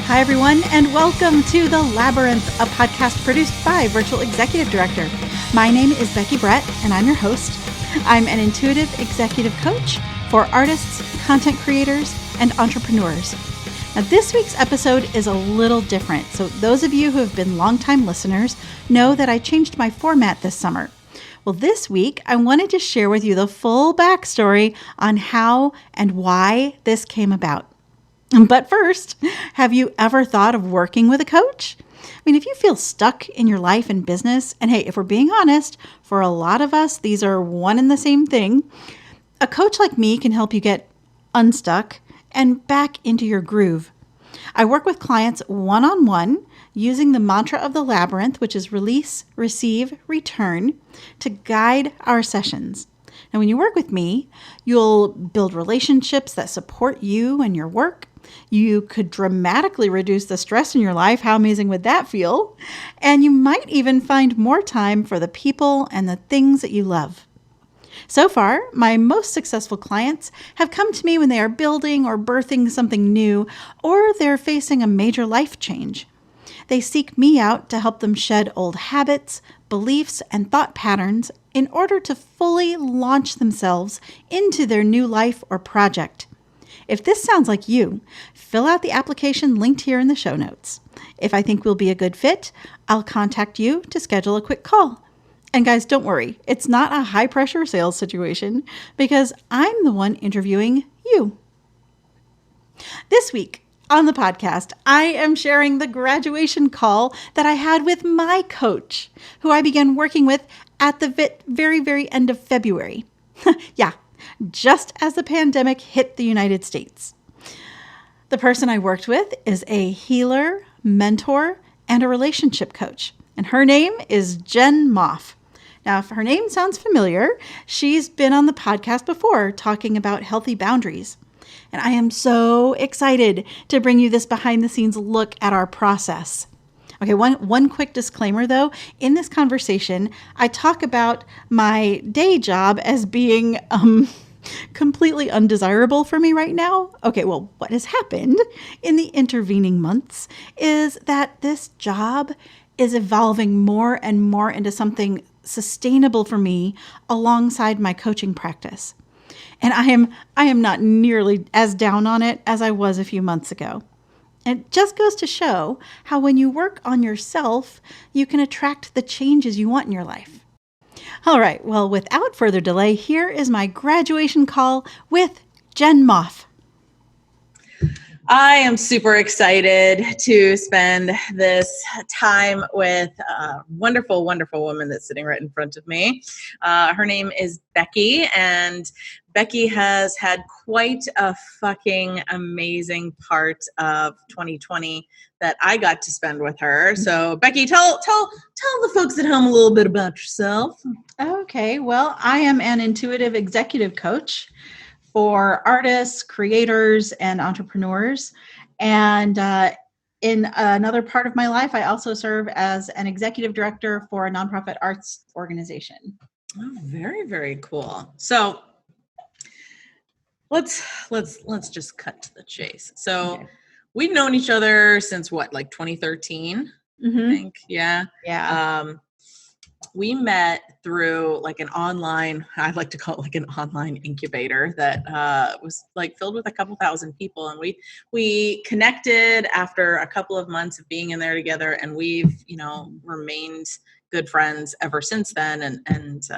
Hi, everyone, and welcome to The Labyrinth, a podcast produced by Virtual Executive Director. My name is Becky Brett, and I'm your host. I'm an intuitive executive coach for artists, content creators, and entrepreneurs. Now, this week's episode is a little different. So those of you who have been longtime listeners know that I changed my format this summer. Well, this week, I wanted to share with you the full backstory on how and why this came about. But first, have you ever thought of working with a coach? I mean, if you feel stuck in your life and business, and hey, if we're being honest, for a lot of us, these are one and the same thing. A coach like me can help you get unstuck and back into your groove. I work with clients one-on-one using the mantra of the labyrinth, which is release, receive, return, to guide our sessions. Now, when you work with me, you'll build relationships that support you and your work. You could dramatically reduce the stress in your life. How amazing would that feel? And you might even find more time for the people and the things that you love. So far, my most successful clients have come to me when they are building or birthing something new, or they're facing a major life change. They seek me out to help them shed old habits, beliefs, and thought patterns in order to fully launch themselves into their new life or project. If this sounds like you, fill out the application linked here in the show notes. If I think we'll be a good fit, I'll contact you to schedule a quick call. And guys, don't worry, it's not a high-pressure sales situation because I'm the one interviewing you. This week on the podcast, I am sharing the graduation call that I had with my coach, who I began working with at the very end of February. Yeah, just as the pandemic hit the United States. The person I worked with is a healer, mentor, and a relationship coach, and her name is Jen Moff. Now, if her name sounds familiar, she's been on the podcast before talking about healthy boundaries. And I am so excited to bring you this behind-the-scenes look at our process. Okay, one quick disclaimer, though. In this conversation, I talk about my day job as being completely undesirable for me right now. Okay, well, what has happened in the intervening months is that this job is evolving more and more into something sustainable for me alongside my coaching practice. And I am not nearly as down on it as I was a few months ago. And it just goes to show how when you work on yourself, you can attract the changes you want in your life. All right, well, without further delay, here is my graduation call with Jen Moff. I am super excited to spend this time with a wonderful, wonderful woman that's sitting right in front of me. Her name is Becky, and Becky has had quite a fucking amazing part of 2020 that I got to spend with her. So, Becky, tell the folks at home a little bit about yourself. Okay, well, I am an intuitive executive coach for artists, creators, and entrepreneurs. And in another part of my life, I also serve as an executive director for a nonprofit arts organization. Oh, very, very cool. So let's just cut to the chase. So okay. We've known each other since what, like 2013, I think. Yeah. We met through like an online, I like to call it like an online incubator that was like filled with a couple thousand people. And we connected after a couple of months of being in there together. And we've, remained good friends ever since then and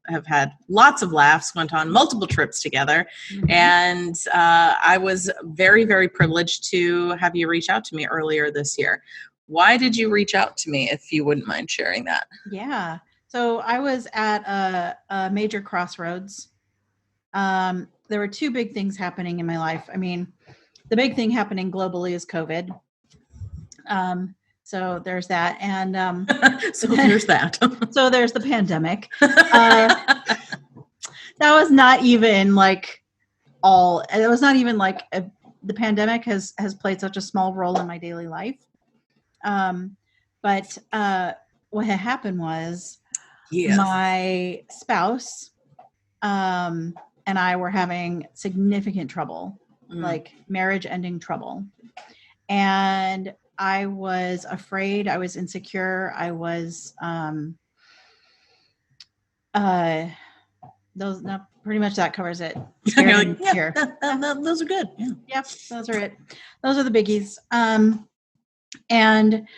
have had lots of laughs, went on multiple trips together. Mm-hmm. And I was very, very privileged to have you reach out to me earlier this year. Why did you reach out to me, if you wouldn't mind sharing that? Yeah. So I was at a major crossroads. There were two big things happening in my life. I mean, the big thing happening globally is COVID. So there's that. And there's that. So there's the pandemic. That was not even like the pandemic has played such a small role in my daily life. But what had happened was my spouse and I were having significant trouble, like marriage ending trouble. and I was afraid. I was insecure. I was, pretty much that covers it. Scared You're and like, yeah, insecure. those are good. Yeah. Yep, those are it. Those are the biggies. And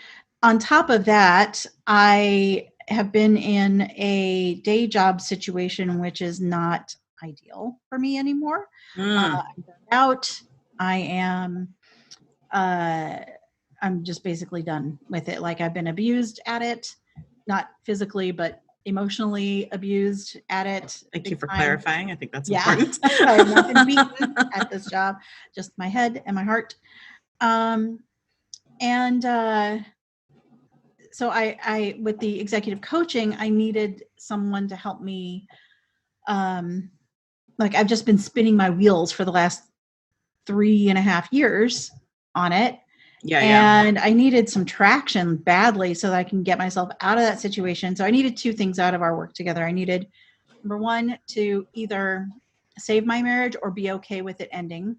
on top of that, I have been in a day job situation, which is not ideal for me anymore. I'm burned out. I am, I'm just basically done with it. Like I've been abused at it, not physically, but emotionally abused at it. Thank you for time. clarifying. I think that's Yeah. important. I have not been beaten at this job, just my head and my heart. So I with the executive coaching, I needed someone to help me. Like I've just been spinning my wheels for the last 3.5 years on it. Yeah. And I needed some traction badly so that I can get myself out of that situation. So I needed two things out of our work together. I needed, number one, to either save my marriage or be okay with it ending.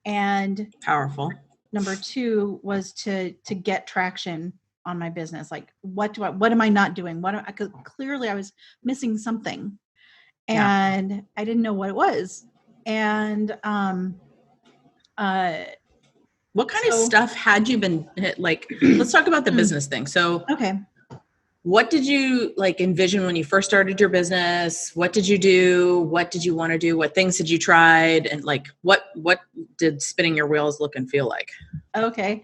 And Powerful. number two was to get traction on my business. Like, what am I not doing? Because clearly I was missing something and I didn't know what it was. And, what kind of stuff had you been like, let's talk about the business thing. So, okay. What did you like envision when you first started your business? What did you do? What did you want to do? What things had you tried? And like, what did spinning your wheels look and feel like? Okay.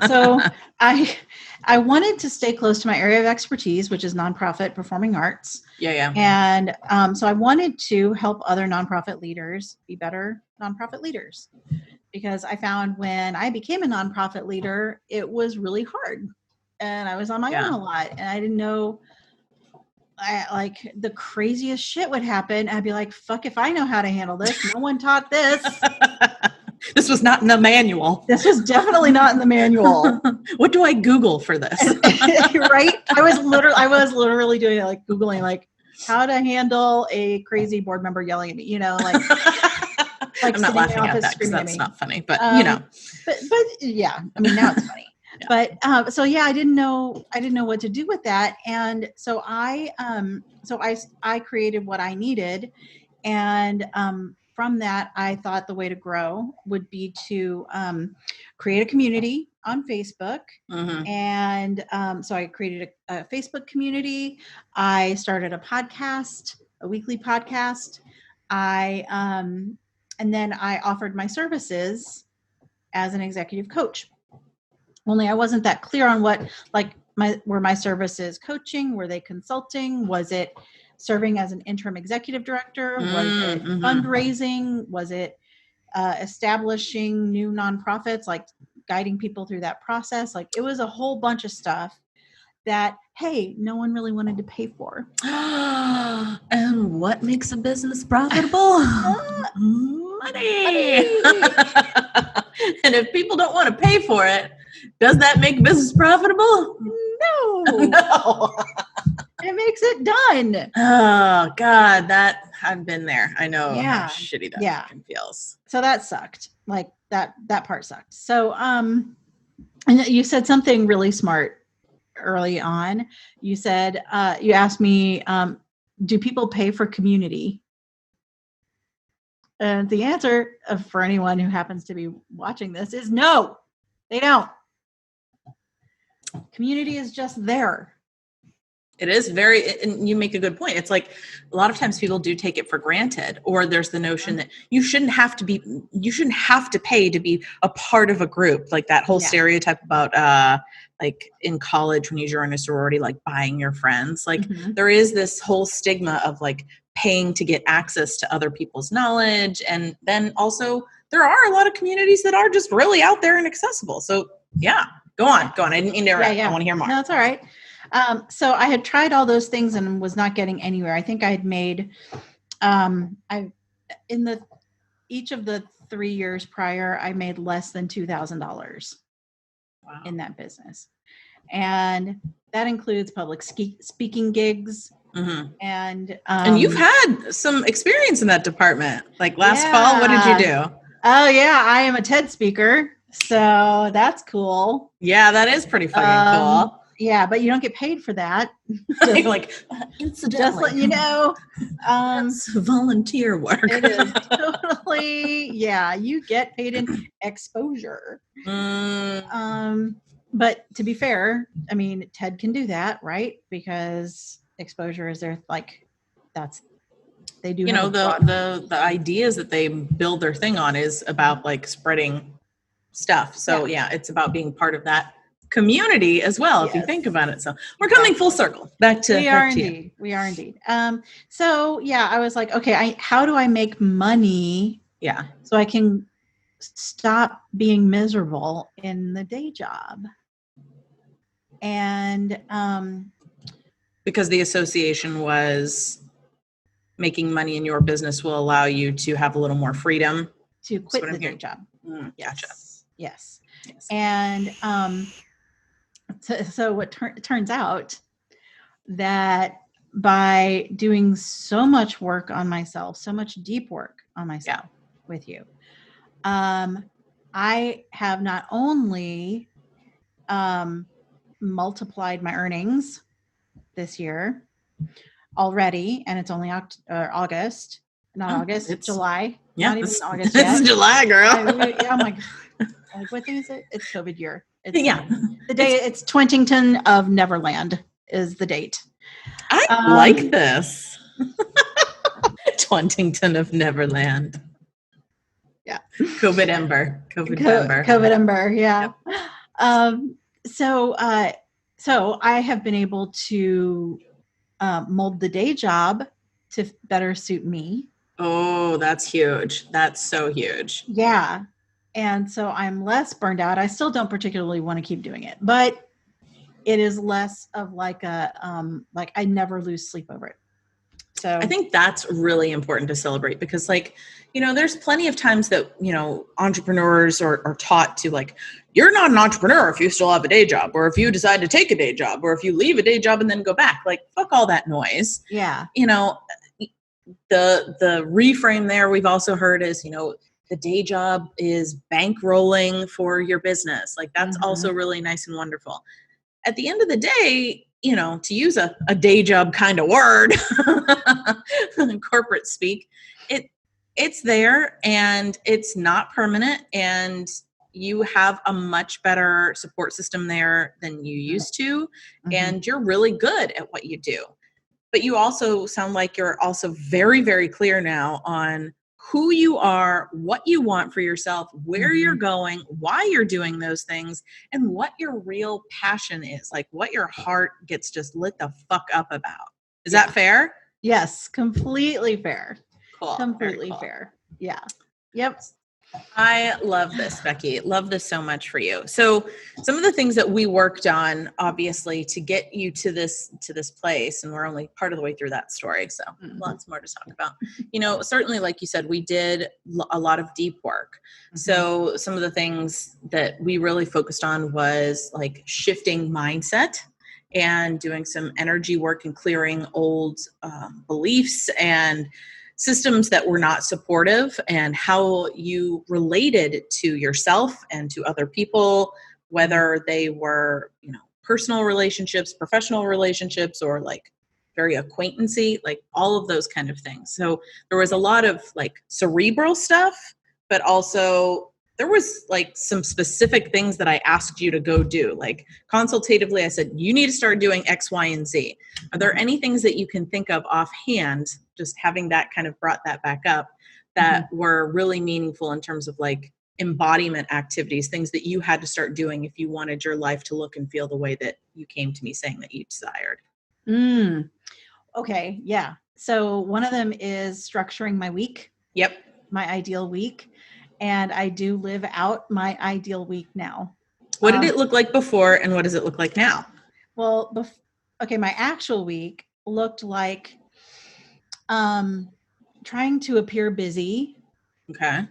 So I wanted to stay close to my area of expertise, which is nonprofit performing arts. Yeah. And so I wanted to help other nonprofit leaders be better nonprofit leaders, because I found when I became a nonprofit leader, it was really hard. And I was on my own a lot, and I didn't know, like the craziest shit would happen. I'd be like, fuck if I know how to handle this. No one taught this. This was not in the manual. This was definitely not in the manual. What do I Google for this? Right? I was literally doing it, like Googling like how to handle a crazy board member yelling at me, like I'm not laughing at that because that's not funny, but but yeah, I mean, now it's funny. Yeah. But so yeah, I didn't know what to do with that, and so I created what I needed, and from that, I thought the way to grow would be to create a community on Facebook, and so I created a Facebook community. I started a podcast, a weekly podcast. And then I offered my services as an executive coach. Only I wasn't that clear on what, like, were my services coaching? Were they consulting? Was it serving as an interim executive director? Was it fundraising? Was it establishing new nonprofits, like guiding people through that process? Like, it was a whole bunch of stuff that, hey, no one really wanted to pay for. And what makes a business profitable? Money. And if people don't want to pay for it, does that make business profitable? No. No. It makes it done. Oh God, that I've been there. I know how shitty that feels. So that sucked. Like that part sucked. So and you said something really smart early on. You said you asked me, do people pay for community? And the answer for anyone who happens to be watching this is no, they don't. Community is just there. It is and you make a good point. It's like a lot of times people do take it for granted, or there's the notion that you shouldn't have to pay to be a part of a group. Like that whole stereotype about like in college when you join a sorority, like buying your friends. Like there is this whole stigma of like paying to get access to other people's knowledge. And then also there are a lot of communities that are just really out there and accessible. So yeah, go on. I didn't mean to interrupt. I want to hear more. No, it's all right. So I had tried all those things and was not getting anywhere. I think I had made, each of the 3 years prior, I made less than $2,000 in that business. And that includes public speaking gigs. And you've had some experience in that department. Like last fall, what did you do? Oh yeah, I am a TED speaker. So that's cool. Yeah, that is pretty fucking cool. Yeah, but you don't get paid for that. You're like, incidentally. Just let you know. That's volunteer work. It is totally, yeah, you get paid in exposure. But to be fair, I mean, TED can do that, right? Because exposure is their, like, they do, the ideas that they build their thing on is about like spreading stuff. So yeah, it's about being part of that community as well, if you think about it. So we're coming full circle back to we are indeed. So yeah, I was like, okay, how do I make money? Yeah. So I can stop being miserable in the day job. And because the association was making money in your business will allow you to have a little more freedom to quit the day job. Gotcha. Yes. And so what turns out that by doing so much work on myself, so much deep work on myself with you, I have not only multiplied my earnings this year already, and it's only August, not August, it's July. Yeah, not even August yet. It's July, girl. Oh my God. Like, what day is it? It's COVID year. It's, the day. It's Twentington of Neverland is the date. I like this. Twentington of Neverland. Yeah. COVID Ember. COVID Ember. Yeah. Yep. So I have been able to mold the day job to better suit me. Oh, that's huge. That's so huge. Yeah. And so I'm less burned out. I still don't particularly want to keep doing it, but it is less of like like I never lose sleep over it. So I think that's really important to celebrate because, like, there's plenty of times that, entrepreneurs are taught to, like, you're not an entrepreneur if you still have a day job, or if you decide to take a day job, or if you leave a day job and then go back. Like, fuck all that noise. Yeah. The reframe there we've also heard is, the day job is bankrolling for your business. Like, that's also really nice and wonderful. At the end of the day, to use a day job kind of word, corporate speak, it's there and it's not permanent, and you have a much better support system there than you used to, and you're really good at what you do. But you also sound like you're also very, very clear now on who you are, what you want for yourself, where you're going, why you're doing those things, and what your real passion is, like what your heart gets just lit the fuck up about. Is that fair? Yes, completely fair. Cool. Completely fair. Yeah. Yep. I love this, Becky. Love this so much for you. So some of the things that we worked on, obviously, to get you to this place, and we're only part of the way through that story, so lots more to talk about. Certainly, like you said, we did a lot of deep work. So some of the things that we really focused on was like shifting mindset and doing some energy work and clearing old beliefs and systems that were not supportive, and how you related to yourself and to other people, whether they were, personal relationships, professional relationships, or like very acquaintancy, like all of those kind of things. So there was a lot of like cerebral stuff, but also there was like some specific things that I asked you to go do. Like consultatively, I said, you need to start doing X, Y, and Z. Are there any things that you can think of offhand, just having that kind of brought that back up, that were really meaningful in terms of like embodiment activities, things that you had to start doing if you wanted your life to look and feel the way that you came to me saying that you desired? Okay. Yeah. So one of them is structuring my week. Yep. My ideal week. And I do live out my ideal week now. What did it look like before, and what does it look like now? Well, my actual week looked like trying to appear busy. Okay.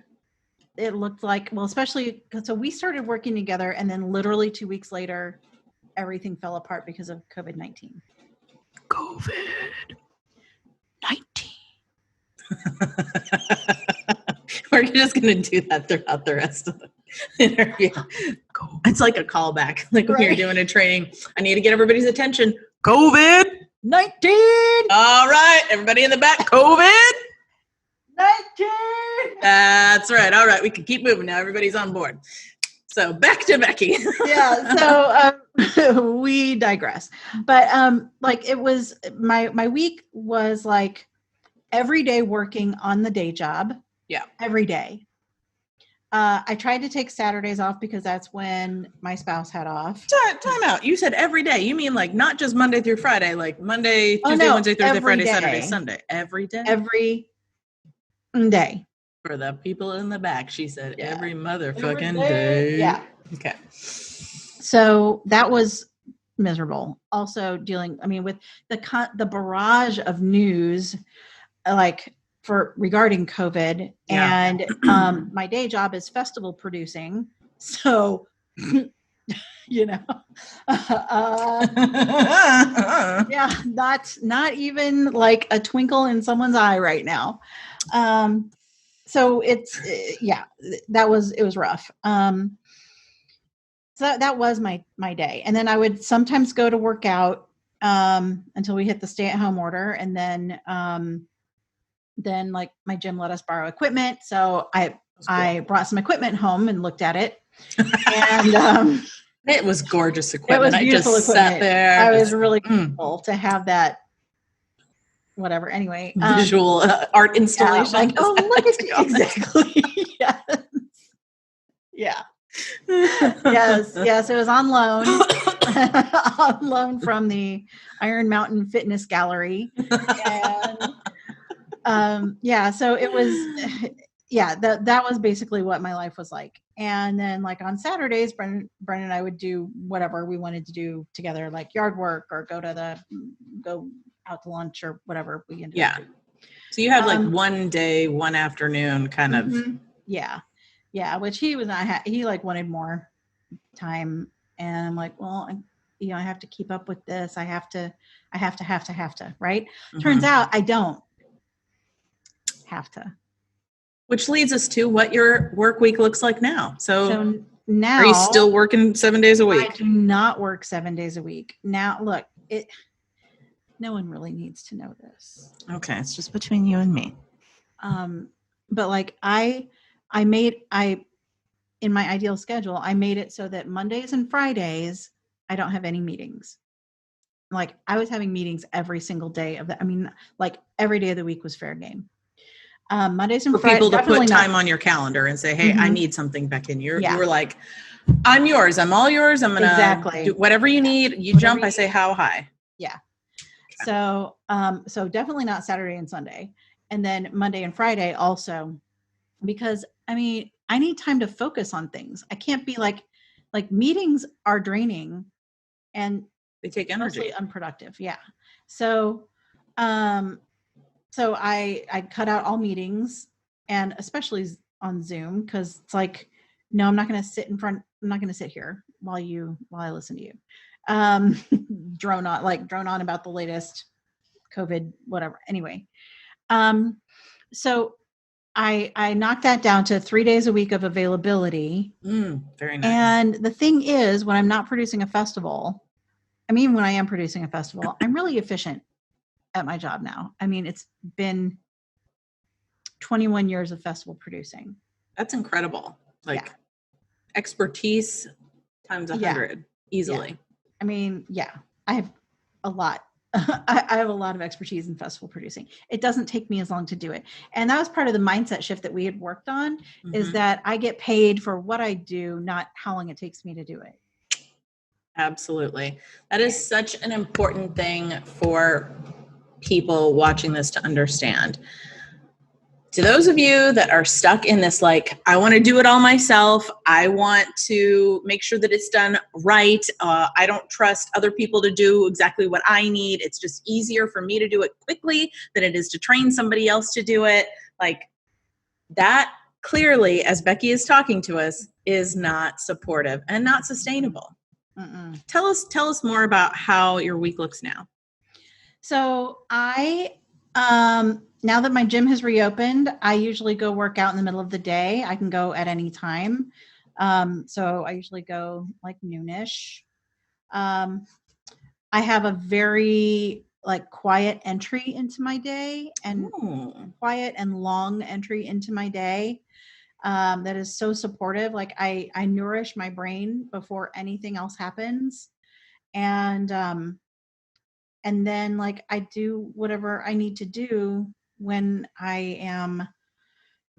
It looked like, well, especially because so we started working together, and then literally 2 weeks later, everything fell apart because of COVID-19. We're just going to do that throughout the rest of interview. It's like a callback, like when you're doing a training. I need to get everybody's attention. COVID-19. All right, everybody in the back. COVID-19. That's right. All right, we can keep moving now. Everybody's on board. So back to Becky. Yeah. So we digress. But like it was my week was like every day working on the day job. Yeah. Every day. I tried to take Saturdays off because that's when my spouse had off. Time out. You said every day. You mean like not just Monday through Friday, like Monday, Tuesday, Wednesday, Thursday, Friday, day. Saturday, Sunday. Every day? Every day. For the people in the back, she said every motherfucking day. Yeah. Okay. So that was miserable. Also dealing, with the barrage of news, like regarding COVID, and my day job is festival producing. So, yeah, not even like a twinkle in someone's eye right now. So it was rough. So that was my day. And then I would sometimes go to work out until we hit the stay-at-home order. And then like my gym let us borrow equipment. So I brought some equipment home and looked at it. And it was gorgeous equipment. It was beautiful equipment. Sat there. I was really grateful to have that. Whatever. Anyway, visual art installation. Yeah, like, oh, look at you. Exactly. Yes. Yeah. Yes. It was on loan, from the Iron Mountain Fitness Gallery. And, so it was, that was basically what my life was like. And then like on Saturdays, Brendan and I would do whatever we wanted to do together, like yard work or go out to lunch or whatever we ended up doing. So you had like one day, one afternoon kind of. Yeah. Which he was not, he like wanted more time. And I'm like, well, I have to keep up with this. I have to, right? Mm-hmm. Turns out I don't have to. Which leads us to what your work week looks like now. So now, are you still working 7 days a week? I do not work 7 days a week. Now, look, no one really needs to know this. Okay. It's just between you and me. But like in my ideal schedule, I made it so that Mondays and Fridays, I don't have any meetings. Like I was having meetings every single day like every day of the week was fair game. Mondays and Fridays. For people to put time on your calendar and say, hey, I need something back in. You were like, I'm yours. I'm all yours. I'm going to do whatever you need. You jump. I say, how high? Yeah. Okay. So definitely not Saturday and Sunday. And then Monday and Friday also, because I need time to focus on things. I can't be like meetings are draining and they take energy. Mostly unproductive. Yeah. So I cut out all meetings, and especially on Zoom, because it's like, no, I'm not going to sit in front. I'm not going to sit here while I listen to you. Drone on about the latest COVID, whatever. Anyway. So I knocked that down to 3 days a week of availability. Very nice. And the thing is, when I'm not producing a festival, when I am producing a festival, I'm really efficient at my job now. It's been 21 years of festival producing. That's incredible. Expertise times 100 easily. Yeah. I have a lot. I have a lot of expertise in festival producing. It doesn't take me as long to do it. And that was part of the mindset shift that we had worked on, is that I get paid for what I do, not how long it takes me to do it. Absolutely. That is such an important thing for people watching this to understand. To those of you that are stuck in this, I want to do it all myself. I want to make sure that it's done right. I don't trust other people to do exactly what I need. It's just easier for me to do it quickly than it is to train somebody else to do it. That clearly, as Becky is talking to us, is not supportive and not sustainable. Mm-mm. Tell us more about how your week looks now. So now that my gym has reopened, I usually go work out in the middle of the day. I can go at any time. So I usually go like noonish. Um, I have a very like quiet entry into my day and Oh, quiet and long entry into my day. That is so supportive. Like I nourish my brain before anything else happens. And then like I do whatever I need to do when I am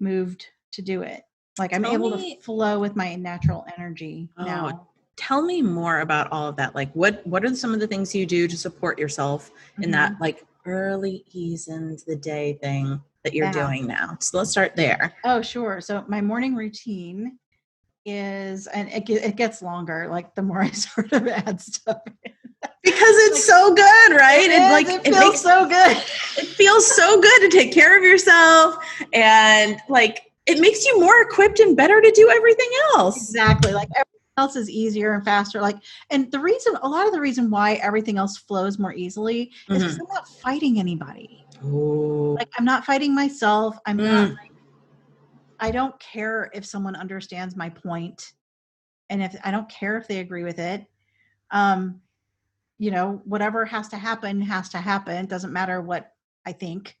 moved to do it. Like I'm tell able to me. flow with my natural energy Oh, now. tell me more about all of that. Like, what are some of the things you do to support yourself in that Mhm. like early ease into the day thing that you're Yeah. doing now? So let's start there. Oh, sure. So my morning routine is, and it gets longer, like the more I sort of add stuff in. Because it's Like so good, right? it is, it feels so good. it feels so good to take care of yourself, and like it makes you more equipped and better to do everything else. Exactly. Like everything else is easier and faster. Like, and a lot of the reason why everything else flows more easily is because Mm-hmm. I'm not fighting anybody. Ooh. Like I'm not fighting myself. Mm. I don't care if someone understands my point, and if I don't care if they agree with it. Um, whatever has to happen has to happen. It doesn't matter what I think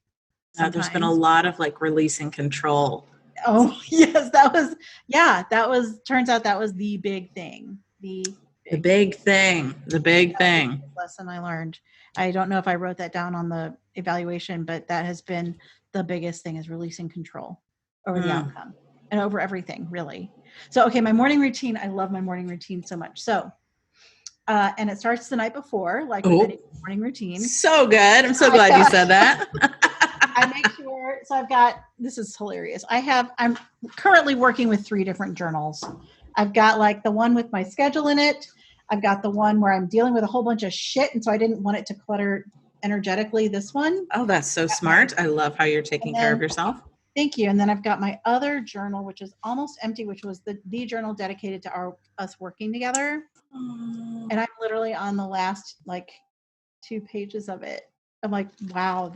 There's been a sometimes. lot of like releasing control. Oh, yes, that was, turns out that was the big thing. The The big big thing. The big That was the thing. big lesson I learned. I don't know if I wrote that down on the evaluation, but that has been the biggest thing, is releasing control over the Mm. outcome and over everything, really. So, okay, my morning routine, I love my morning routine so much. So, and it starts the night before, like with any Oh, morning routine. so good. I'm so I, glad you said that. I make sure, so I've got, this is hilarious. I'm currently working with 3 different journals. I've got like the one with my schedule in it. I've got the one where I'm dealing with a whole bunch of shit, and so I didn't want it to clutter energetically. This one. Oh, that's so Got my, smart. I love how you're and taking care of then yourself. thank you. And then I've got my other journal, which is almost empty, which was the journal dedicated to us working together. Oh, And I'm literally on the last like 2 pages of it. I'm like, wow,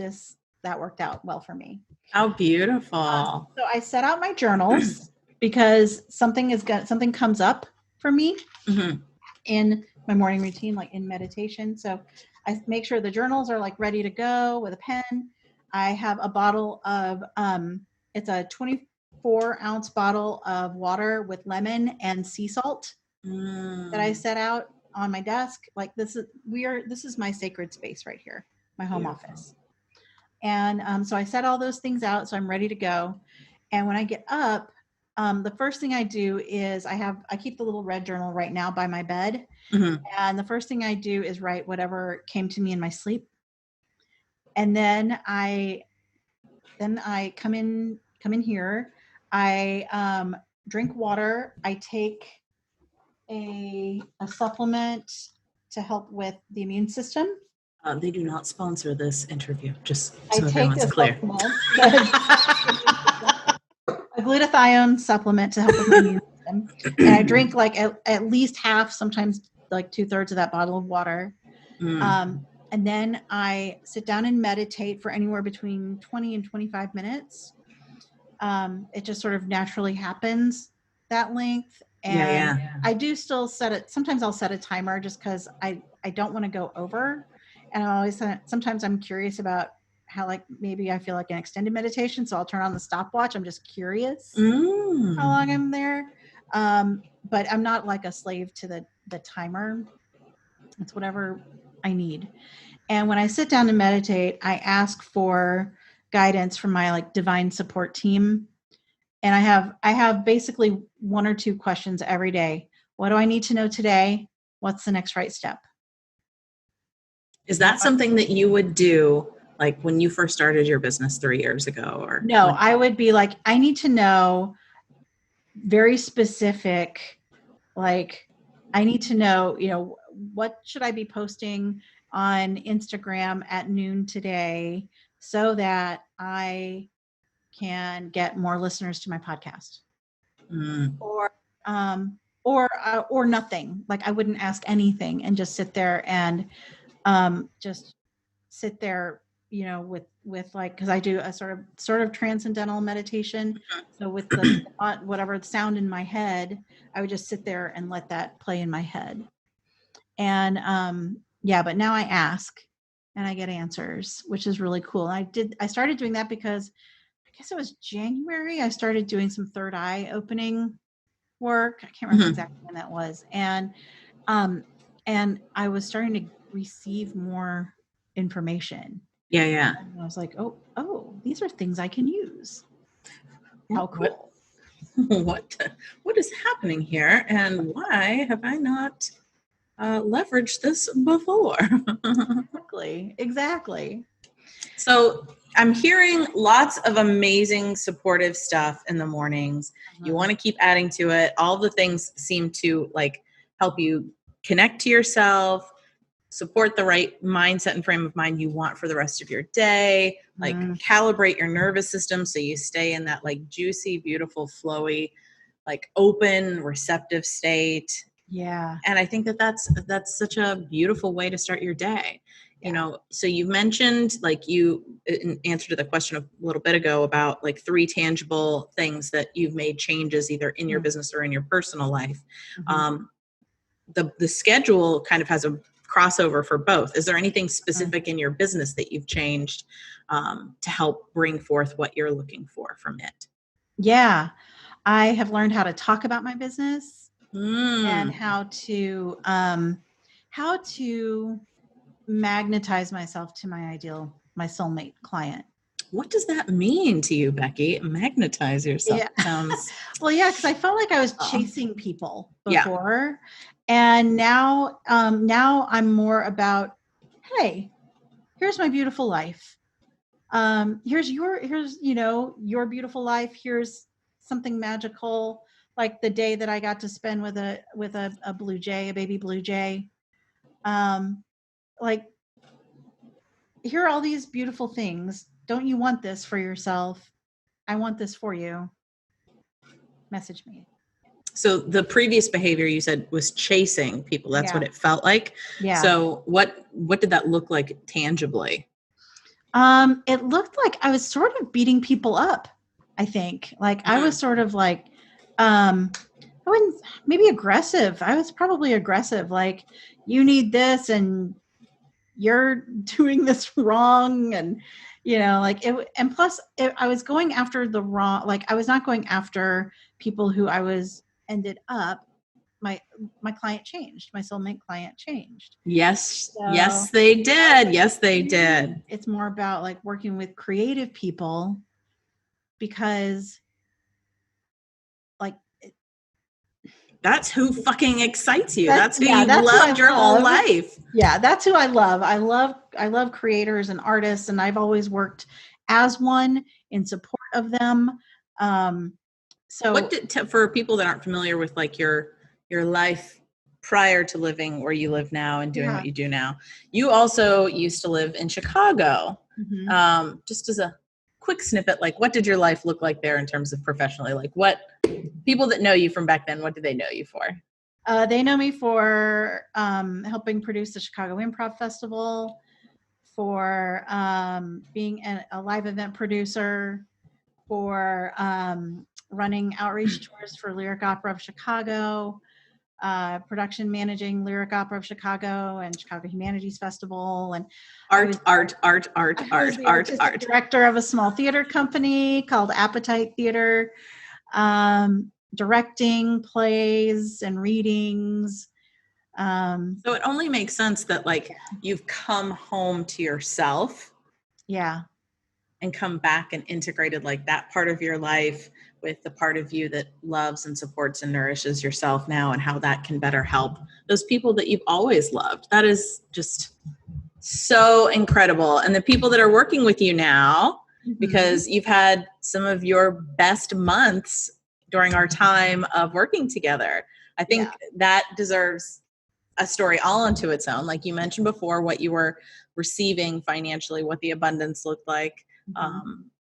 that worked out well for me. how beautiful. So I set out my journals because something comes up for me Mhm. in my morning routine, like in meditation. So I make sure the journals are like ready to go with a pen. I have a bottle of it's a 24-ounce bottle of water with lemon and sea salt that I Mm, set out on my desk. Like this is my sacred space right here, my home beautiful. office. And so I set all those things out, so I'm ready to go. And when I get up, the first thing I do is I keep the little red journal right now by my bed. Mhm. And the first thing I do is write whatever came to me in my sleep. And then I come in here. I drink water. I take a supplement to help with the immune system. They do not sponsor this interview, just I so take everyone's a clear. supplement that helps with the immune system, a glutathione supplement to help with my immune system. And I drink like at least half, sometimes like 2/3 of that bottle of water. Mm, And then I sit down and meditate for anywhere between 20 and 25 minutes. It just sort of naturally happens that length. yeah, And yeah. I do still set it. Sometimes I'll set a timer just because I don't want to go over. And sometimes I'm curious about how, like, maybe I feel like an extended meditation. So I'll turn on the stopwatch. I'm just curious how Mm. long I'm there. But I'm not like a slave to the timer. It's whatever I need. And when I sit down and meditate, I ask for guidance from my like divine support team. And I have basically 1 or 2 questions every day. What do I need to know today? What's the next right step? Is that something that you would do like when you first started your business 3 years ago, or No, when? I would be like, I need to know very specific, like, I need to know, what should I be posting on Instagram at noon today so that I can get more listeners to my podcast? Mm, Or or nothing. Like I wouldn't ask anything and just sit there and just sit there with like, cause I do a sort of transcendental meditation. So with the whatever the sound in my head, I would just sit there and let that play in my head. And yeah, but now I ask and I get answers, which is really cool. I started doing that because I guess it was January. I started doing some third eye opening work. I can't remember exactly when that was. Um, and I was starting to receive more information. Yeah. And I was like, oh, these are things I can use. How cool. What is happening here, and why have I not leveraged this before? Exactly. So I'm hearing lots of amazing supportive stuff in the mornings. You want to keep adding to it. All the things seem to like help you connect to yourself, support the right mindset and frame of mind you want for the rest of your day, like calibrate your nervous system so you stay in that like juicy, beautiful, flowy, like open, receptive state. Yeah. And I think that that's such a beautiful way to start your day. You know, so you mentioned, like, you in answer to the question a little bit ago about like 3 tangible things that you've made changes either in your business or in your personal life. The schedule kind of has a crossover for both. Is there anything specific in your business that you've changed to help bring forth what you're looking for from it? Yeah. I have learned how to talk about my business and how to magnetize myself to my soulmate client. What does that mean to you, Becky? Magnetize yourself. Yeah. Sounds well, yeah, because I felt like I was chasing people before. And now I'm more about, hey, here's my beautiful life. Here's your beautiful life. Here's something magical, like the day that I got to spend with a blue jay, a baby blue jay. Like, here are all these beautiful things. Don't you want this for yourself? I want this for you. Message me. So the previous behavior you said was chasing people. That's what it felt like. Yeah. So what did that look like tangibly? It looked like I was sort of beating people up, I think. Like I was sort of like, I wouldn't, maybe aggressive. I was probably aggressive. Like, you need this and you're doing this wrong. And, like it, and plus I was going after the wrong, like I was not going after people who ended up, my client changed, my soulmate client changed. Yes. So, yes, they did. Yes, they did. It's more about like working with creative people because like that's who fucking excites you. That's who you loved your whole life. Yeah, that's who I love. I love creators and artists, and I've always worked as one in support of them. So what for people that aren't familiar with like your life prior to living where you live now and doing what you do now, you also used to live in Chicago. Just as a quick snippet, like what did your life look like there in terms of professionally? Like, what people that know you from back then, what do they know you for? They know me for helping produce the Chicago Improv Festival, for being a live event producer, for running outreach tours for Lyric Opera of Chicago, production managing Lyric Opera of Chicago and Chicago Humanities Festival, and art. Director of a small theater company called Appetite Theater, directing plays and readings. So it only makes sense that like you've come home to yourself. Yeah. And come back and integrated like that part of your life with the part of you that loves and supports and nourishes yourself now, and how that can better help those people that you've always loved. That is just so incredible. And the people that are working with you now, because you've had some of your best months during our time of working together. I think that deserves a story all unto its own. Like you mentioned before, what you were receiving financially, what the abundance looked like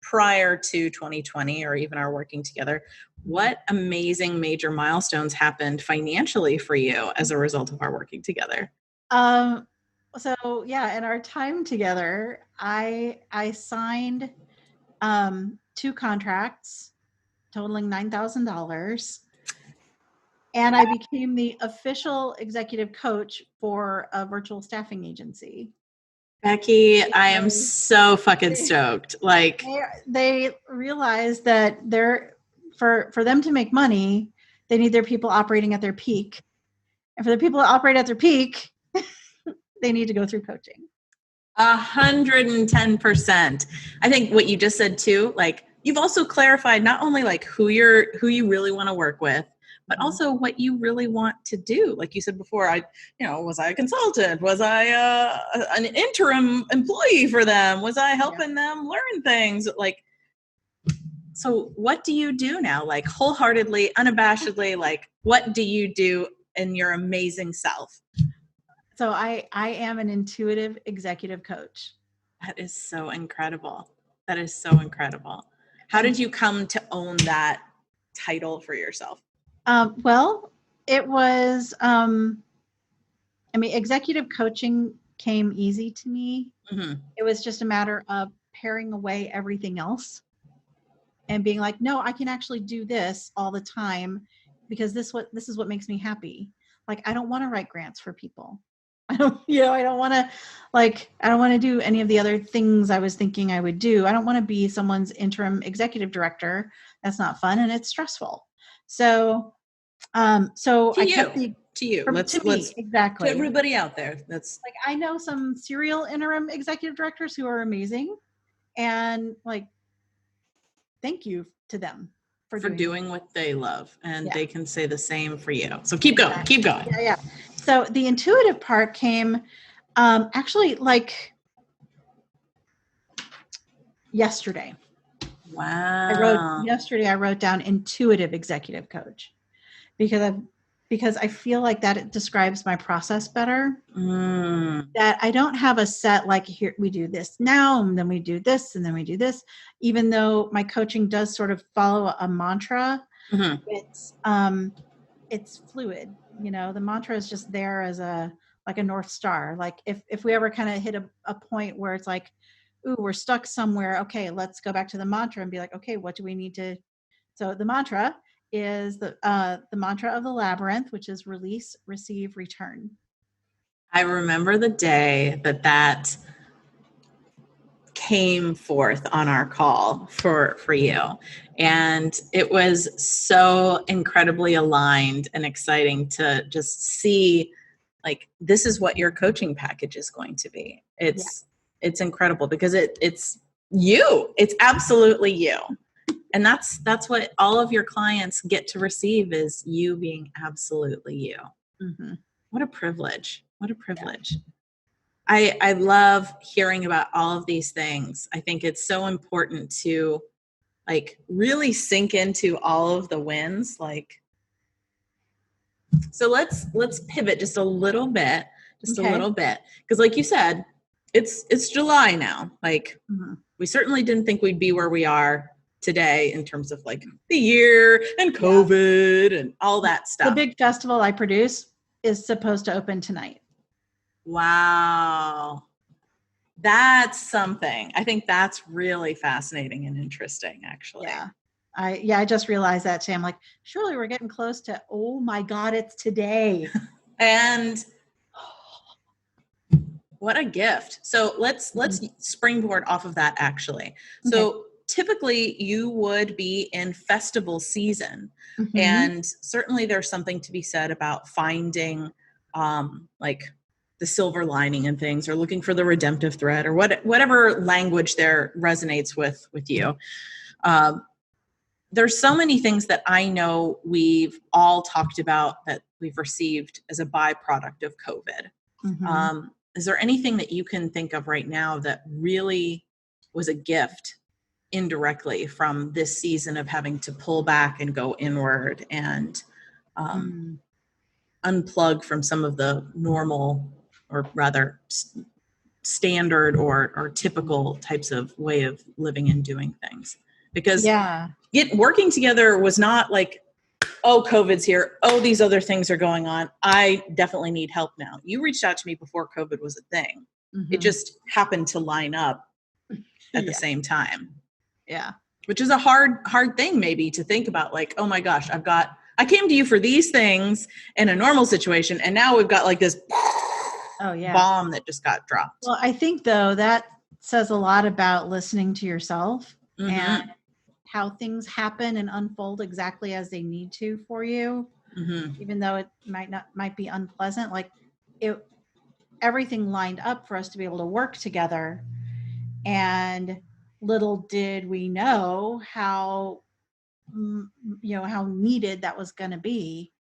prior to 2020 or even our working together. What amazing major milestones happened financially for you as a result of our working together? So yeah, in our time together, I signed 2 contracts totaling $9,000, and I became the official executive coach for a virtual staffing agency. Becky, I am so fucking They, stoked. Like, they realized that for them to make money, they need their people operating at their peak. And for the people to operate at their peak, they need to go through coaching. 110%. I think what you just said too, like you've also clarified not only like who you really want to work with, but also what you really want to do. Like you said before, was I a consultant? Was I an interim employee for them? Was I helping them learn things? Like, so what do you do now? Like wholeheartedly, unabashedly, like what do you do in your amazing self? So I am an intuitive executive coach. That is so incredible. That is so incredible. How did you come to own that title for yourself? Well, it was, executive coaching came easy to me. Mm-hmm. It was just a matter of paring away everything else and being like, no, I can actually do this all the time because this is what makes me happy. Like, I don't want to write grants for people. I don't want to do any of the other things I was thinking I would do. I don't want to be someone's interim executive director. That's not fun and it's stressful. So I kept the to you. To me, exactly. To everybody out there. That's like, I know some serial interim executive directors who are amazing, and like, thank you to them for doing what they love, and they can say the same for you. So keep going. Exactly. Keep going. Yeah. So the intuitive part came actually like yesterday. Wow. I wrote down intuitive executive coach because I feel like that it describes my process better. That I don't have a set, like, here we do this now and then we do this and then we do this, even though my coaching does sort of follow a mantra. It's fluid. The mantra is just there as a North Star. Like if we ever kind of hit a point where it's like, ooh, we're stuck somewhere, okay, let's go back to the mantra and be like, okay, what do we need to. So the mantra is the mantra of the labyrinth, which is release, receive, return. I remember the day that came forth on our call for you, and it was so incredibly aligned and exciting to just see, like, this is what your coaching package is going to be. It's incredible because it's you. It's absolutely you. And that's what all of your clients get to receive, is you being absolutely you. Mm-hmm. What a privilege. What a privilege. Yeah. I love hearing about all of these things. I think it's so important to like really sink into all of the wins. Like, so let's pivot just a little bit, a little bit. Because like you said, it's July now. Like we certainly didn't think we'd be where we are today in terms of like the year and COVID and all that stuff. The big festival I produce is supposed to open tonight. Wow. That's something. I think that's really fascinating and interesting, actually. Yeah. I just realized that, Sam. Like, surely we're getting close to, oh my God, it's today. And what a gift. So let's springboard off of that, actually. So typically you would be in festival season. And certainly there's something to be said about finding like the silver lining in things, or looking for the redemptive thread, or whatever language there resonates with you. There's so many things that I know we've all talked about that we've received as a byproduct of COVID. Is there anything that you can think of right now that really was a gift indirectly from this season of having to pull back and go inward and unplug from some of the normal, or rather standard or typical types of way of living and doing things? Because working together was not like oh, COVID's here. Oh, these other things are going on. I definitely need help now. You reached out to me before COVID was a thing. It just happened to line up at the same time. Yeah. Which is a hard thing maybe to think about. Like, oh my gosh, I came to you for these things in a normal situation. And now we've got like this bomb that just got dropped. Well, I think though, that says a lot about listening to yourself and how things happen and unfold exactly as they need to for you. Even though it might be unpleasant, like everything lined up for us to be able to work together. And little did we know how needed that was going to be.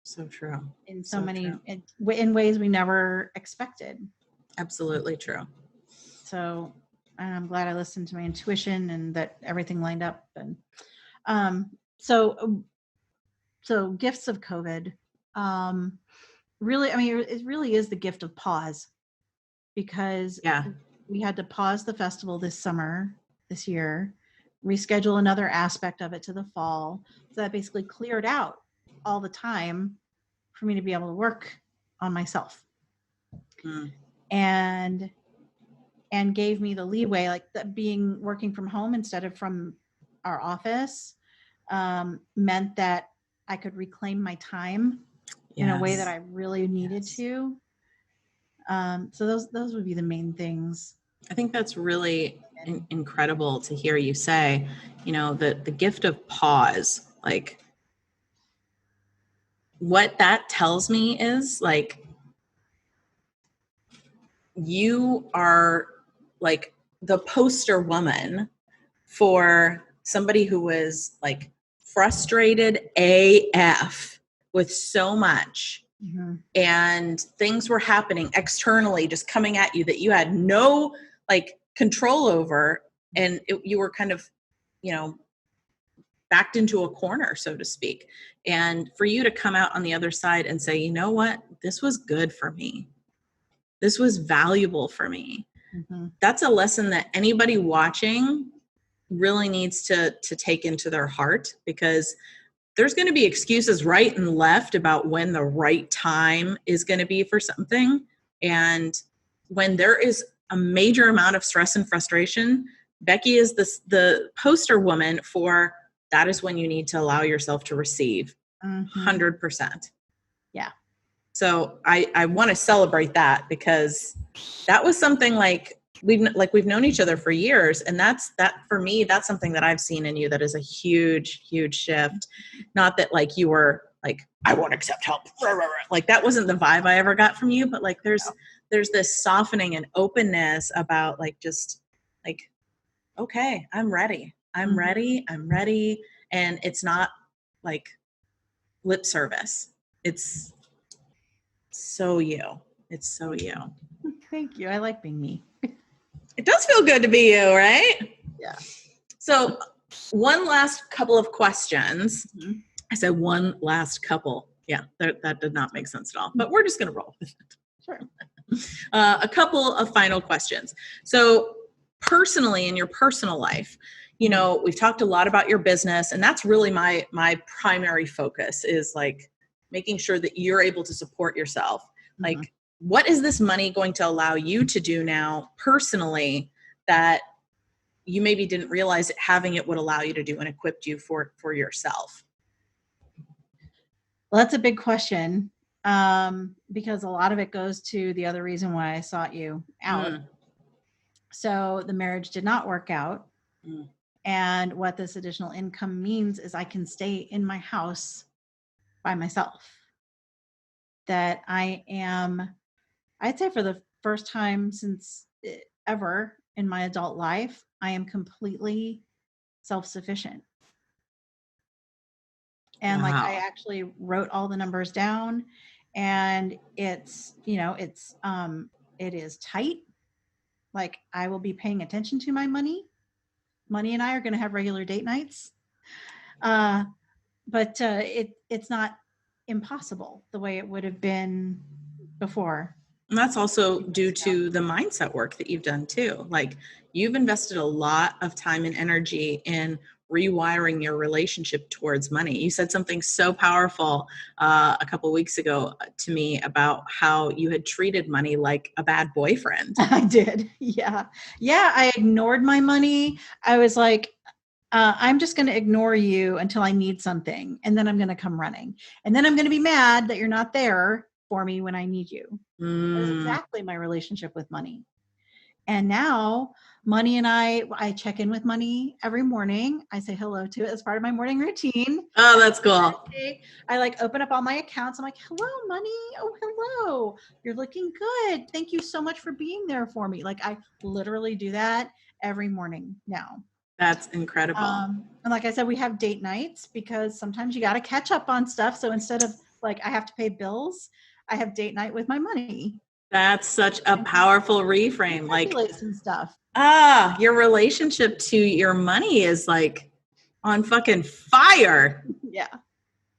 So true. In so many in ways we never expected. Absolutely true. So I'm glad I listened to my intuition and that everything lined up. And so gifts of COVID. Really, I mean, it really is the gift of pause, because we had to pause the festival this year, reschedule another aspect of it to the fall. So that basically cleared out all the time for me to be able to work on myself. And gave me the leeway, like working from home instead of from our office, meant that I could reclaim my time in a way that I really needed to. So those would be the main things. I think that's really incredible to hear you say, the gift of pause. Like, what that tells me is like, you are like the poster woman for somebody who was like frustrated AF with so much. And things were happening externally, just coming at you that you had no like control over. And you were kind of, backed into a corner, so to speak. And for you to come out on the other side and say, you know what, this was good for me. This was valuable for me. That's a lesson that anybody watching really needs to take into their heart, because there's going to be excuses right and left about when the right time is going to be for something. And when there is a major amount of stress and frustration, Becky is the poster woman for that is when you need to allow yourself to receive 100%. Yeah. So I want to celebrate that, because that was something like we've known each other for years. And that for me, that's something that I've seen in you that is a huge, huge shift. Not that like you were like, I won't accept help. Like that wasn't the vibe I ever got from you, but like there's this softening and openness about like, just like, okay, I'm ready. I'm ready. And it's not like lip service. It's so you. It's so you. Thank you. I like being me. It does feel good to be you, right? Yeah. So one last couple of questions. I said one last couple. Yeah, that did not make sense at all, but we're just going to roll with it. Sure. A couple of final questions. So personally, in your personal life, we've talked a lot about your business, and that's really my primary focus is like making sure that you're able to support yourself. Like, what is this money going to allow you to do now personally that you maybe didn't realize that having it would allow you to do and equipped you for yourself? Well, that's a big question, because a lot of it goes to the other reason why I sought you out. So the marriage did not work out. And what this additional income means is I can stay in my house by myself. That I am, I'd say for the first time since ever in my adult life, I am completely self-sufficient. And like I actually wrote all the numbers down, and it's, it is tight. Like I will be paying attention to my money. Money and I are going to have regular date nights. But it's not impossible the way it would have been before. And that's also due to the mindset work that you've done too. Like you've invested a lot of time and energy in rewiring your relationship towards money. You said something so powerful a couple of weeks ago to me about how you had treated money like a bad boyfriend. I did. Yeah. Yeah. I ignored my money. I was like, I'm just going to ignore you until I need something. And then I'm going to come running. And then I'm going to be mad that you're not there for me when I need you. That is exactly my relationship with money. And now money and I check in with money every morning. I say hello to it as part of my morning routine. Oh, that's cool. I like open up all my accounts. I'm like, hello, money. Oh, hello. You're looking good. Thank you so much for being there for me. Like I literally do that every morning now. That's incredible. And like I said, we have date nights because sometimes you got to catch up on stuff. So instead of like I have to pay bills, I have date night with my money. That's such a powerful reframe. Like some stuff. Your relationship to your money is like on fucking fire. Yeah.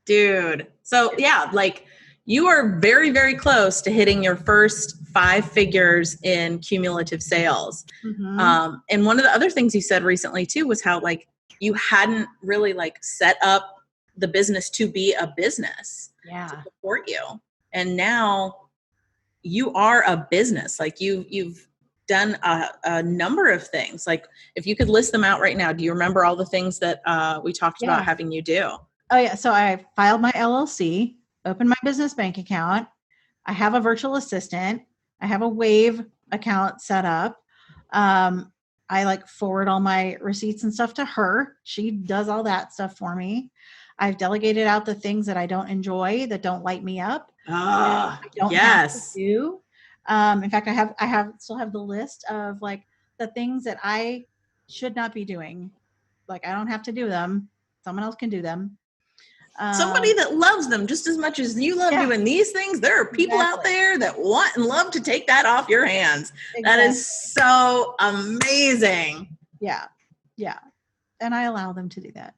Dude. So yeah, like you are very, very close to hitting your first 5 figures in cumulative sales. Mm-hmm. And one of the other things you said recently too was how like you hadn't really like set up the business to be a business to support you. And now you are a business. Like you've done a number of things. Like if you could list them out right now, do you remember all the things that we talked about having you do? Oh yeah. So I filed my LLC, opened my business bank account. I have a virtual assistant. I have a Wave account set up. I like forward all my receipts and stuff to her. She does all that stuff for me. I've delegated out the things that I don't enjoy, that don't light me up. I don't have to do. In fact, I still have the list of like the things that I should not be doing. Like I don't have to do them. Someone else can do them. Somebody that loves them just as much as you love doing these things. There are people out there that want and love to take that off your hands. That is so amazing. Yeah. Yeah. And I allow them to do that.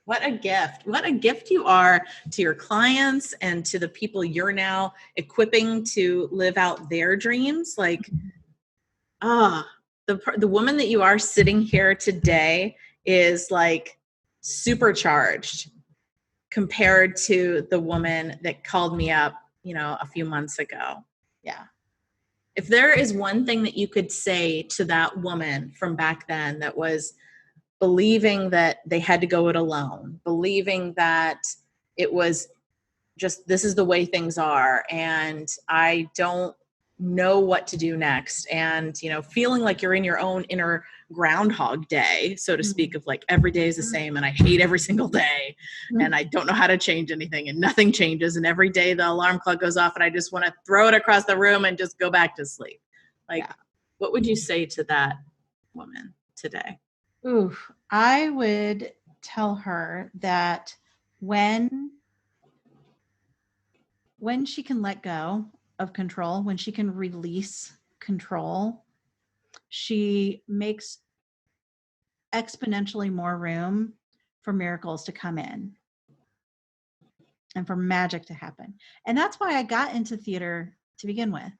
What a gift. What a gift you are to your clients and to the people you're now equipping to live out their dreams. Like, the woman that you are sitting here today is like supercharged compared to the woman that called me up, a few months ago. Yeah. If there is one thing that you could say to that woman from back then that was believing that they had to go it alone, believing that it was just, this is the way things are, and I don't know what to do next, and feeling like you're in your own inner Groundhog Day, so to speak, of like every day is the same and I hate every single day and I don't know how to change anything and nothing changes, and every day the alarm clock goes off and I just want to throw it across the room and just go back to sleep. Like, what would you say to that woman today? I would tell her that when she can let go of control, when she can release control, she makes exponentially more room for miracles to come in and for magic to happen. And that's why I got into theater to begin with,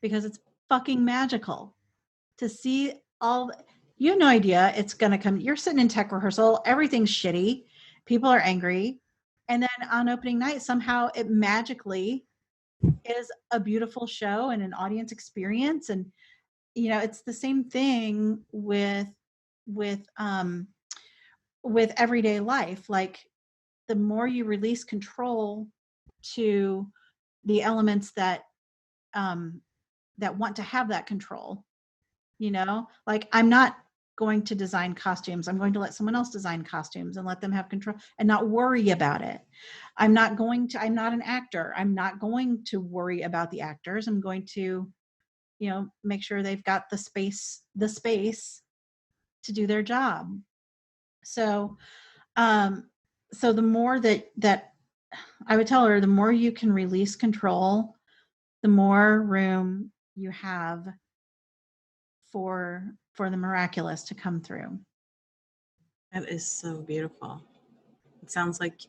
because it's fucking magical to see all. You have no idea it's going to come. You're sitting in tech rehearsal. Everything's shitty. People are angry. And then on opening night, somehow it magically is a beautiful show and an audience experience. And, it's the same thing with everyday life. Like the more you release control to the elements that want to have that control, like I'm not going to design costumes. I'm going to let someone else design costumes and let them have control and not worry about it. I'm not an actor. I'm not going to worry about the actors. I'm going to, make sure they've got the space to do their job. So, so the more that I would tell her, the more you can release control, the more room you have for the miraculous to come through. That is so beautiful. It sounds like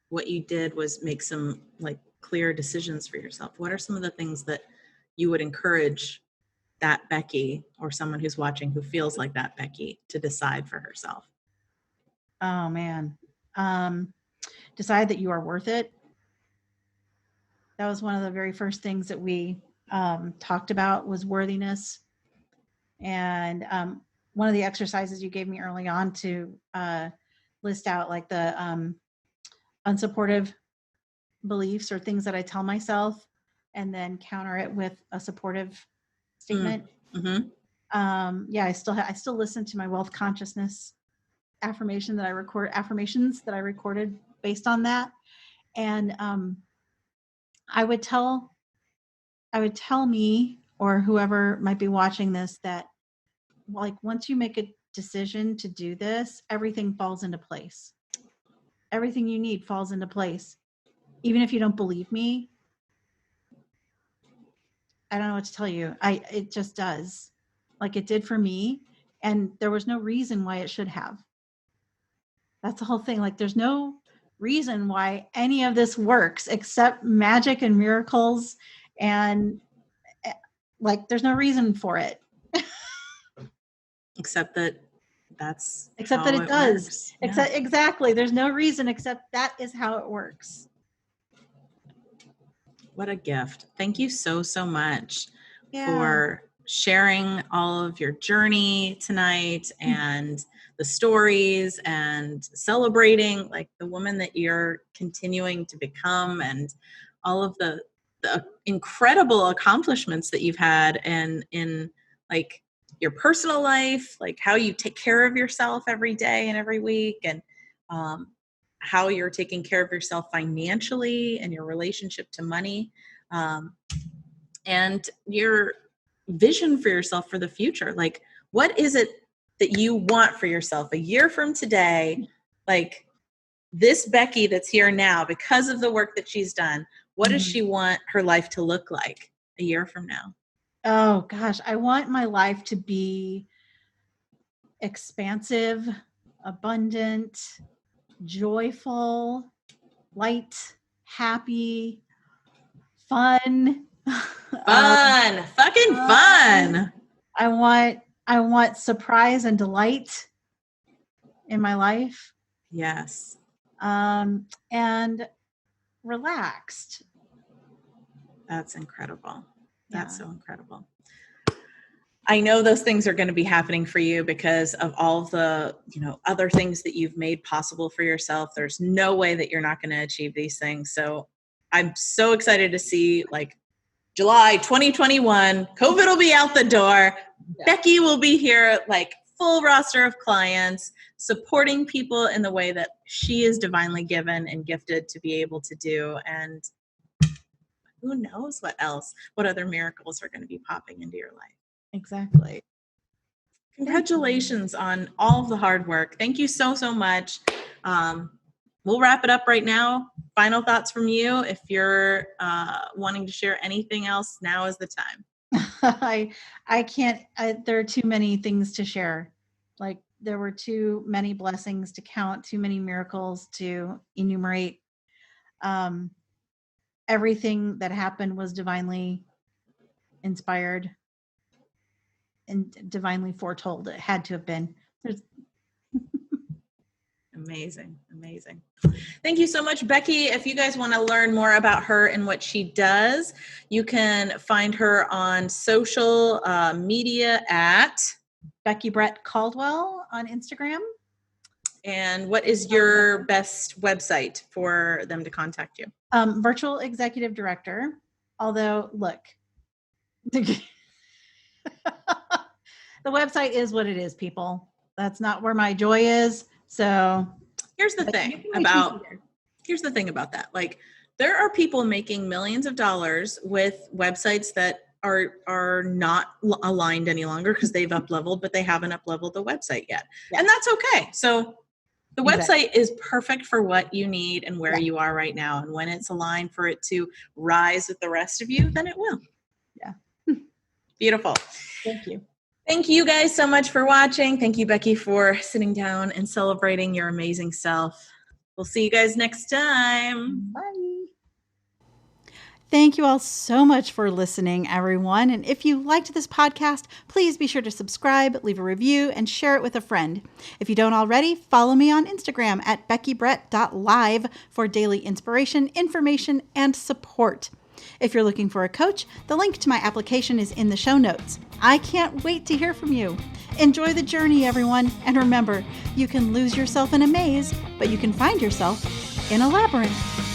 what you did was make some like clear decisions for yourself. What are some of the things that you would encourage that Becky, or someone who's watching who feels like that Becky, to decide for herself? Oh man. Decide that you are worth it. That was one of the very first things that we talked about, was worthiness. And one of the exercises you gave me early on to list out like the unsupportive beliefs or things that I tell myself, and then counter it with a supportive statement. Mm-hmm. I still listen to my wealth consciousness affirmations that I recorded based on that. And I would tell me, or whoever might be watching this, that like once you make a decision to do this, everything falls into place. Everything you need falls into place. Even if you don't believe me, I don't know what to tell you. It just does. Like it did for me, and there was no reason why it should have. That's the whole thing. Like there's no reason why any of this works except magic and miracles, and like there's no reason for it. Except that it does. Works. Except exactly. There's no reason except that is how it works. What a gift. Thank you so much for sharing all of your journey tonight, and the stories, and celebrating like the woman that you're continuing to become, and all of the incredible accomplishments that you've had in like your personal life, like how you take care of yourself every day and every week, and how you're taking care of yourself financially and your relationship to money, and your vision for yourself for the future. Like, what is it that you want for yourself a year from today? Like this Becky that's here now, because of the work that she's done, what does she want her life to look like a year from now? Oh gosh, I want my life to be expansive, abundant, joyful, light, happy, fun. Fucking fun. I want surprise and delight in my life. Yes. And relaxed. That's incredible. That's so incredible. I know those things are going to be happening for you because of all the, other things that you've made possible for yourself. There's no way that you're not going to achieve these things. So I'm so excited to see like July 2021, COVID will be out the door. Yeah. Becky will be here, like full roster of clients, supporting people in the way that she is divinely given and gifted to be able to do. And who knows what other miracles are going to be popping into your life. Exactly. Congratulations on all of the hard work. Thank you so much. We'll wrap it up right now. Final thoughts from you. If you're wanting to share anything else, now is the time. I can't, there are too many things to share. Like there were too many blessings to count, too many miracles to enumerate. Everything that happened was divinely inspired and divinely foretold. It had to have been. Amazing. Thank you so much, Becky. If you guys want to learn more about her and what she does, you can find her on social media at Becky Brett Caldwell on Instagram. And what is your best website for them to contact you? Virtual Executive Director. Although, look, the website is what it is, people. That's not where my joy is. So here's the thing about that. Like, there are people making millions of dollars with websites that are not aligned any longer because they've up-leveled, but they haven't up-leveled the website yet. Yeah. And that's okay. So the website is perfect for what you need and where you are right now. And when it's aligned for it to rise with the rest of you, then it will. Yeah. Beautiful. Thank you. Thank you guys so much for watching. Thank you, Becky, for sitting down and celebrating your amazing self. We'll see you guys next time. Bye. Thank you all so much for listening, everyone. And if you liked this podcast, please be sure to subscribe, leave a review, and share it with a friend. If you don't already, follow me on Instagram at beckybrett.live for daily inspiration, information, and support. If you're looking for a coach, the link to my application is in the show notes. I can't wait to hear from you. Enjoy the journey, everyone. And remember, you can lose yourself in a maze, but you can find yourself in a labyrinth.